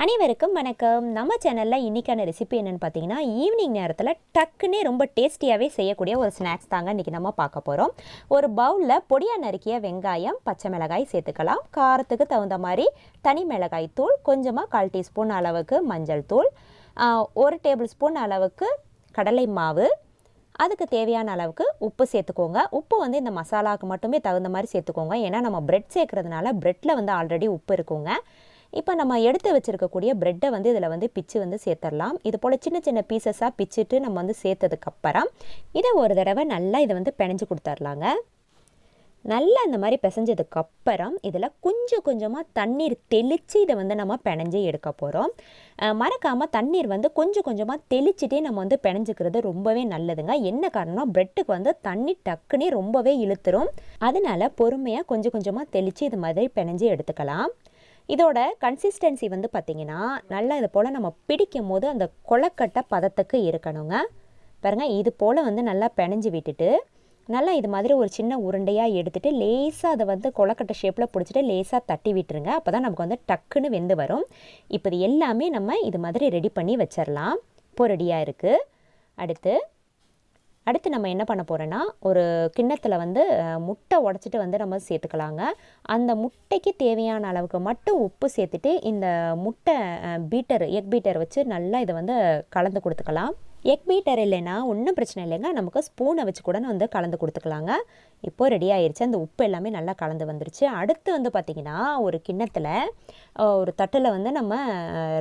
அனைவருக்கும் வணக்கம். நம்ம சேனலில் இன்றைக்கான ரெசிபி என்னென்னு பார்த்தீங்கன்னா, ஈவினிங் நேரத்தில் டக்குன்னே ரொம்ப டேஸ்டியாகவே செய்யக்கூடிய ஒரு ஸ்நாக்ஸ் தாங்க இன்றைக்கி நம்ம பார்க்க போகிறோம். ஒரு பவுலில் பொடியாக நறுக்கிய வெங்காயம், பச்சை மிளகாய் சேர்த்துக்கலாம். காரத்துக்கு தகுந்த மாதிரி தனி மிளகாய் தூள், கொஞ்சமாக 1/4 டீஸ்பூன் அளவுக்கு மஞ்சள் தூள், 1 டேபிள் ஸ்பூன் அளவுக்கு கடலை மாவு, அதுக்கு தேவையான அளவுக்கு உப்பு சேர்த்துக்கோங்க. உப்பு வந்து இந்த மசாலாவுக்கு மட்டுமே தகுந்த மாதிரி சேர்த்துக்கோங்க. ஏன்னா நம்ம பிரெட் சேர்க்குறதுனால பிரெட்டில் வந்து ஆல்ரெடி உப்பு இருக்குங்க. இப்போ நம்ம எடுத்து வச்சுருக்கக்கூடிய ப்ரெட்டை வந்து இதில் வந்து பிச்சு வந்து சேர்த்துடலாம். இது போல் சின்ன சின்ன பீசஸாக பிச்சுட்டு நம்ம வந்து சேர்த்ததுக்கப்புறம் இதை ஒரு தடவை நல்லா இதை வந்து பிணைஞ்சு கொடுத்துர்லாங்க. நல்லா இந்த மாதிரி பிசைஞ்சதுக்கப்புறம் இதில் கொஞ்சம் கொஞ்சமாக தண்ணீர் தெளித்து இதை வந்து நம்ம பிணைஞ்சு எடுக்க போகிறோம். மறக்காமல் தண்ணீர் வந்து கொஞ்சம் கொஞ்சமாக தெளிச்சுட்டே நம்ம வந்து பிணைஞ்சிக்கிறது ரொம்பவே நல்லதுங்க. என்ன காரணம்னா ப்ரெட்டுக்கு வந்து தண்ணி டக்குனே ரொம்பவே இழுத்துரும். அதனால பொறுமையாக கொஞ்சம் கொஞ்சமாக தெளித்து இது மாதிரி பிணைஞ்சு எடுத்துக்கலாம். இதோட கன்சிஸ்டன்சி வந்து பார்த்திங்கன்னா நல்லா இது போல் நம்ம பிடிக்கும் போது அந்த கொழக்கட்டை பதத்துக்கு இருக்கணுங்க. பாருங்கள், இது போல் வந்து நல்லா பிணைஞ்சு விட்டுட்டு நல்லா இது மாதிரி ஒரு சின்ன உருண்டையாக எடுத்துகிட்டு லேசாக அதை வந்து கொழக்கட்டை ஷேப்பில் பிடிச்சிட்டு லேசாக தட்டி விட்டுருங்க. அப்போ தான் நமக்கு வந்து டக்குன்னு வெந்து வரும். இப்போ இது எல்லாமே நம்ம இது மாதிரி ரெடி பண்ணி வச்சிடலாம். இப்போ ரெடியாக இருக்குது. அடுத்து நம்ம என்ன பண்ண போகிறோன்னா, ஒரு கிண்ணத்தில் வந்து முட்டை உடச்சிட்டு வந்து நம்ம சேர்த்துக்கலாங்க. அந்த முட்டைக்கு தேவையான அளவுக்கு மட்டும் உப்பு சேர்த்துட்டு இந்த முட்டை எக் பீட்டர் வச்சு நல்லா இதை வந்து கலந்து கொடுத்துக்கலாம். எக் பீட்டர் இல்லைன்னா ஒன்றும் பிரச்சனை இல்லைங்க, நமக்கு ஸ்பூனை வச்சு கூட வந்து கலந்து கொடுத்துக்கலாங்க. இப்போது ரெடி ஆயிடுச்சு. அந்த உப்பு எல்லாமே நல்லா கலந்து வந்துருச்சு. அடுத்து வந்து பார்த்திங்கன்னா, ஒரு கிண்ணத்தில் ஒரு தட்டில் வந்து நம்ம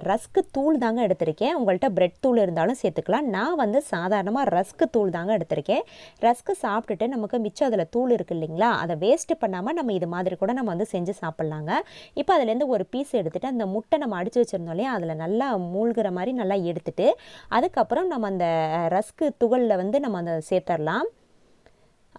ரஸ்க்கு தூள் தாங்க எடுத்திருக்கேன். உங்கள்கிட்ட பிரெட் தூள் இருந்தாலும் சேர்த்துக்கலாம். நான் வந்து சாதாரணமாக ரஸ்க்கு தூள் தாங்க எடுத்திருக்கேன். ரஸ்க்கு சாப்பிட்டுட்டு நமக்கு மிச்சம் அதில் தூள் இருக்குது இல்லைங்களா, அதை வேஸ்ட்டு பண்ணாமல் நம்ம இது மாதிரி கூட நம்ம வந்து செஞ்சு சாப்பிட்லாங்க. இப்போ அதுலேருந்து ஒரு பீஸ் எடுத்துகிட்டு அந்த முட்டை நம்ம அடித்து வச்சுருந்தோம் இல்லையா, அதில் நல்லா மூழ்கிற மாதிரி நல்லா எடுத்துட்டு அதுக்கப்புறம் நம்ம அந்த ரஸ்க்கு துகளில் வந்து நம்ம அதை சேர்த்துடலாம்.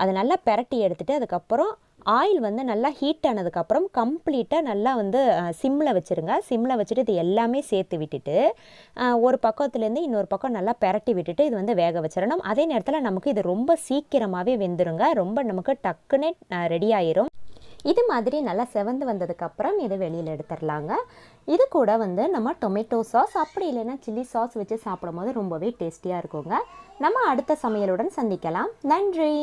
அதை நல்லா பெரட்டி எடுத்துகிட்டு அதுக்கப்புறம் ஆயில் வந்து நல்லா ஹீட் ஆனதுக்கப்புறம் கம்ப்ளீட்டாக நல்லா வந்து சிம்மில் வச்சுருங்க. சிம்மில் வச்சுட்டு இது எல்லாமே சேர்த்து விட்டுட்டு ஒரு பக்கத்துலேருந்து இன்னொரு பக்கம் நல்லா பெரட்டி விட்டுட்டு இது வந்து வேக வச்சிடணும். அதே நேரத்தில் நமக்கு இது ரொம்ப சீக்கிரமாகவே வெந்துருங்க. ரொம்ப நமக்கு டக்குன்னு ரெடி ஆயிரும். இது மாதிரி நல்லா செவந்து வந்ததுக்கப்புறம் இதை வெளியில் எடுத்துடலாங்க. இது கூட வந்து நம்ம டொமேட்டோ சாஸ் அப்படி இல்லைன்னா சில்லி சாஸ் வச்சு சாப்பிடும் போது ரொம்பவே டேஸ்டியாக இருக்குங்க. நம்ம அடுத்த சமையலுடன் சந்திக்கலாம். நன்றி.